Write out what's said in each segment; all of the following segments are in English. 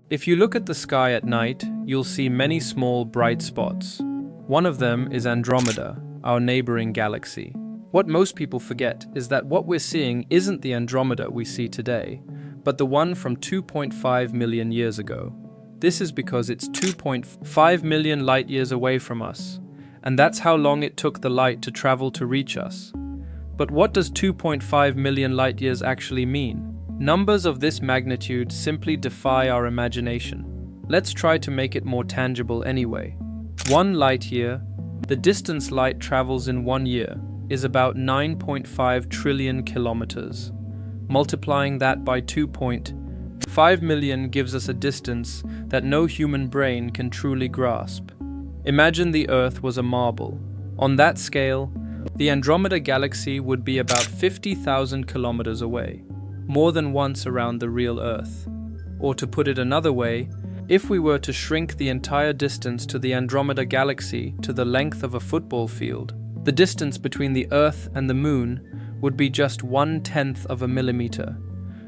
If you look at the sky at night, you'll see many small, bright spots. One of them is Andromeda, our neighboring galaxy. What most people forget is that what we're seeing isn't the Andromeda we see today, but the one from 2.5 million years ago. This is because it's 2.5 million light years away from us, and that's how long it took the light to travel to reach us. But what does 2.5 million light years actually mean? Numbers of this magnitude simply defy our imagination. Let's try to make it more tangible anyway. 1 light year, the distance light travels in 1 year, is about 9.5 trillion kilometers. Multiplying that by 2.5 million gives us a distance that no human brain can truly grasp. Imagine the Earth was a marble. On that scale, the Andromeda galaxy would be about 50,000 kilometers away, more than once around the real Earth. Or to put it another way, if we were to shrink the entire distance to the Andromeda galaxy to the length of a football field, the distance between the Earth and the Moon would be just 1/10 of a millimeter,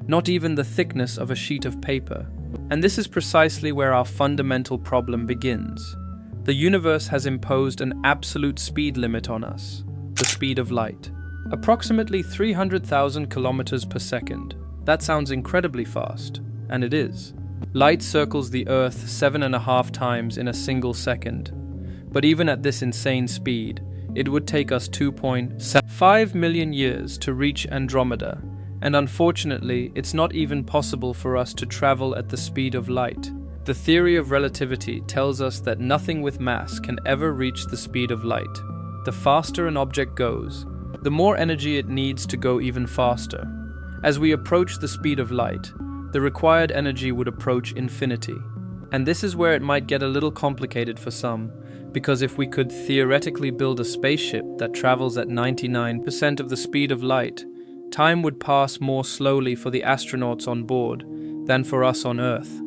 not even the thickness of a sheet of paper. And this is precisely where our fundamental problem begins. The universe has imposed an absolute speed limit on us, the speed of light. Approximately 300,000 kilometers per second. That sounds incredibly fast, and it is. Light circles the Earth 7.5 times in a single second. But even at this insane speed, it would take us 2.5 million years to reach Andromeda, and unfortunately, it's not even possible for us to travel at the speed of light. The theory of relativity tells us that nothing with mass can ever reach the speed of light. The faster an object goes, the more energy it needs to go even faster. As we approach the speed of light, the required energy would approach infinity. And this is where it might get a little complicated for some, because if we could theoretically build a spaceship that travels at 99% of the speed of light, time would pass more slowly for the astronauts on board than for us on Earth.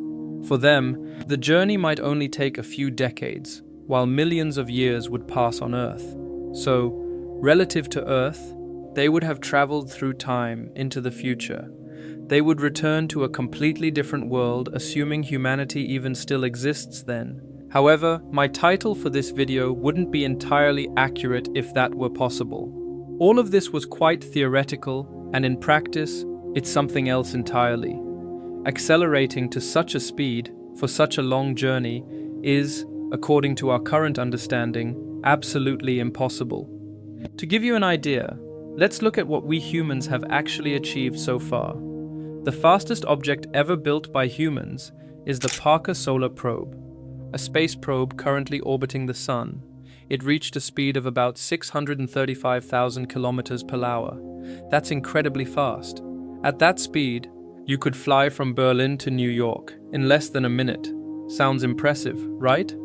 For them, the journey might only take a few decades, while millions of years would pass on Earth. So, relative to Earth, they would have traveled through time into the future. They would return to a completely different world, assuming humanity even still exists then. However, my title for this video wouldn't be entirely accurate if that were possible. All of this was quite theoretical, and in practice, it's something else entirely. Accelerating to such a speed for such a long journey is, according to our current understanding, absolutely impossible. To give you an idea, let's look at what we humans have actually achieved so far. The fastest object ever built by humans is the Parker Solar Probe, a space probe currently orbiting the Sun. It reached a speed of about 635,000 kilometers per hour. That's incredibly fast. At that speed, you could fly from Berlin to New York in less than a minute. Sounds impressive, right?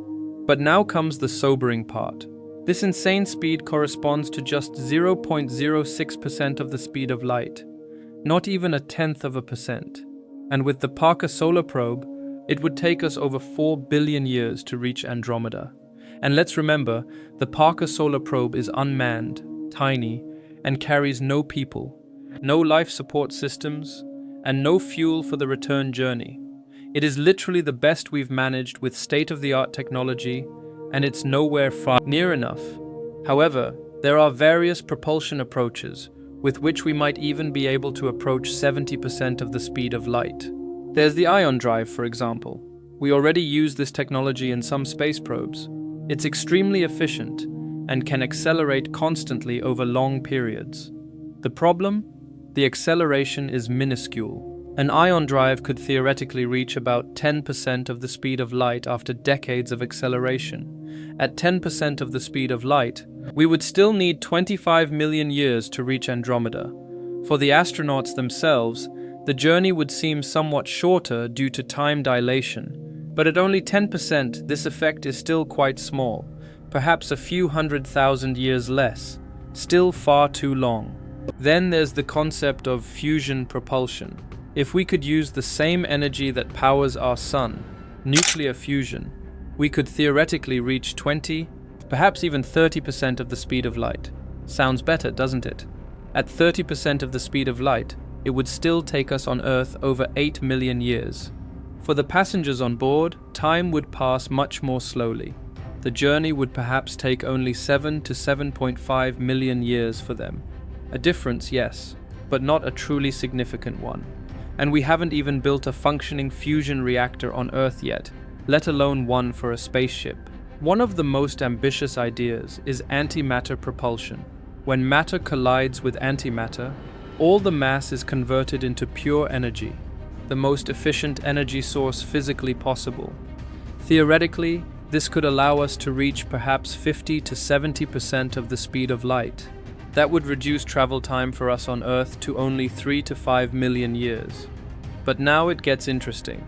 But now comes the sobering part. This insane speed corresponds to just 0.06% of the speed of light, not even 0.1%. And with the Parker Solar Probe, it would take us over 4 billion years to reach Andromeda. And let's remember, the Parker Solar Probe is unmanned, tiny, and carries no people, no life support systems, and no fuel for the return journey. It is literally the best we've managed with state-of-the-art technology, and it's nowhere far near enough. However, there are various propulsion approaches with which we might even be able to approach 70% of the speed of light. There's the ion drive, for example. We already use this technology in some space probes. It's extremely efficient and can accelerate constantly over long periods. The problem? The acceleration is minuscule. An ion drive could theoretically reach about 10% of the speed of light after decades of acceleration. At 10% of the speed of light, we would still need 25 million years to reach Andromeda. For the astronauts themselves, the journey would seem somewhat shorter due to time dilation. But at only 10%, this effect is still quite small, perhaps a few 100,000 years less, still far too long. Then there's the concept of fusion propulsion. If we could use the same energy that powers our sun, nuclear fusion, we could theoretically reach 20, perhaps even 30% of the speed of light. Sounds better, doesn't it? At 30% of the speed of light, it would still take us on Earth over 8 million years. For the passengers on board, time would pass much more slowly. The journey would perhaps take only 7 to 7.5 million years for them. A difference, yes, but not a truly significant one. And we haven't even built a functioning fusion reactor on Earth yet, let alone one for a spaceship. One of the most ambitious ideas is antimatter propulsion. When matter collides with antimatter, all the mass is converted into pure energy, the most efficient energy source physically possible. Theoretically, this could allow us to reach perhaps 50 to 70% of the speed of light. That would reduce travel time for us on Earth to only 3 to 5 million years. But now it gets interesting.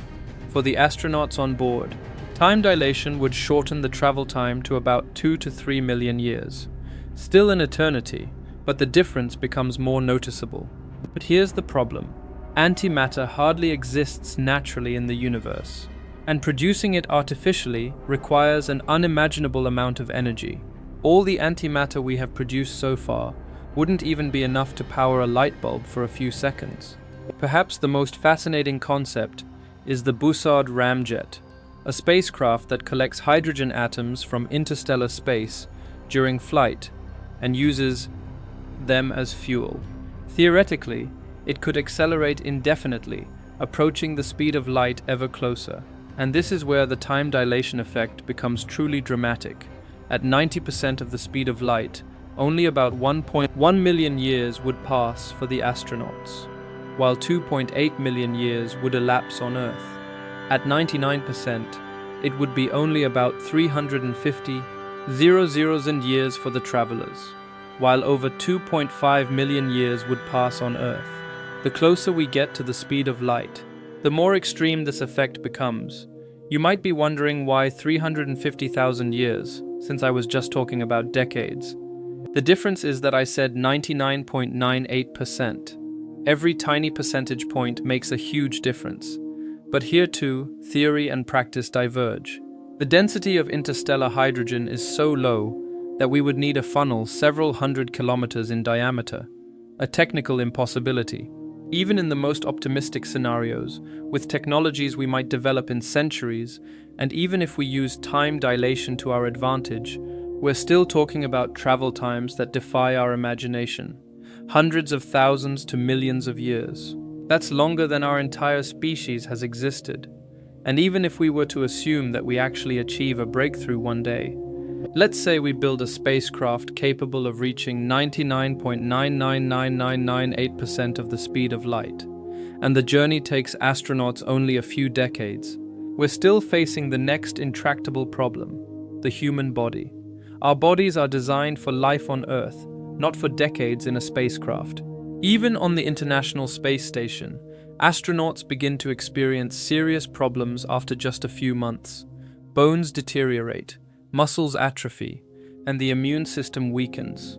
For the astronauts on board, time dilation would shorten the travel time to about 2 to 3 million years. Still an eternity, but the difference becomes more noticeable. But here's the problem. Antimatter hardly exists naturally in the universe, and producing it artificially requires an unimaginable amount of energy. All the antimatter we have produced so far wouldn't even be enough to power a light bulb for a few seconds. Perhaps the most fascinating concept is the Bussard ramjet, a spacecraft that collects hydrogen atoms from interstellar space during flight and uses them as fuel. Theoretically, it could accelerate indefinitely, approaching the speed of light ever closer. And this is where the time dilation effect becomes truly dramatic. At 90% of the speed of light, only about 1.1 million years would pass for the astronauts, while 2.8 million years would elapse on Earth. At 99%, it would be only about 350,000 years for the travelers, while over 2.5 million years would pass on Earth. The closer we get to the speed of light, the more extreme this effect becomes. You might be wondering why 350,000 years, since I was just talking about decades. The difference is that I said 99.98%. Every tiny percentage point makes a huge difference. But here too, theory and practice diverge. The density of interstellar hydrogen is so low that we would need a funnel several hundred kilometers in diameter, a technical impossibility. Even in the most optimistic scenarios, with technologies we might develop in centuries, and even if we use time dilation to our advantage, we're still talking about travel times that defy our imagination. Hundreds of thousands to millions of years. That's longer than our entire species has existed. And even if we were to assume that we actually achieve a breakthrough one day, let's say we build a spacecraft capable of reaching 99.999998% of the speed of light, and the journey takes astronauts only a few decades. We're still facing the next intractable problem, the human body. Our bodies are designed for life on Earth, not for decades in a spacecraft. Even on the International Space Station, astronauts begin to experience serious problems after just a few months. Bones deteriorate, muscles atrophy, and the immune system weakens.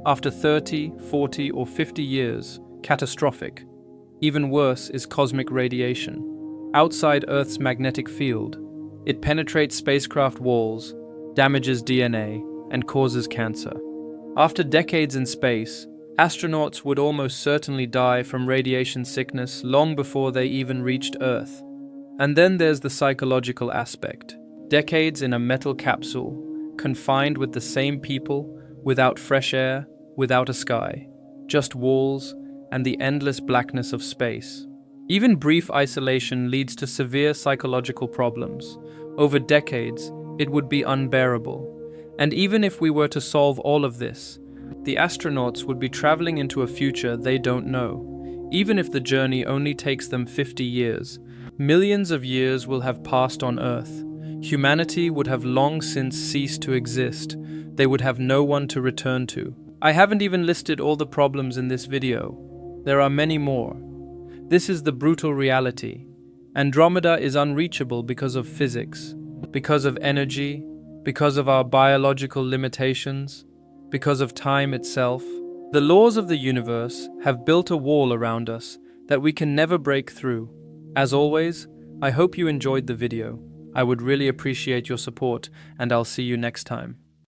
After 30, 40, or 50 years, catastrophic. Even worse is cosmic radiation. Outside Earth's magnetic field, it penetrates spacecraft walls, damages DNA, and causes cancer. After decades in space, astronauts would almost certainly die from radiation sickness long before they even reached Earth. And then there's the psychological aspect. Decades in a metal capsule, confined with the same people, without fresh air, without a sky, just walls and the endless blackness of space. Even brief isolation leads to severe psychological problems. Over decades, it would be unbearable. And even if we were to solve all of this, the astronauts would be traveling into a future they don't know. Even if the journey only takes them 50 years, millions of years will have passed on Earth. Humanity would have long since ceased to exist. They would have no one to return to. I haven't even listed all the problems in this video. There are many more. This is the brutal reality. Andromeda is unreachable because of physics, because of energy, because of our biological limitations, because of time itself. The laws of the universe have built a wall around us that we can never break through. As always, I hope you enjoyed the video. I would really appreciate your support, and I'll see you next time.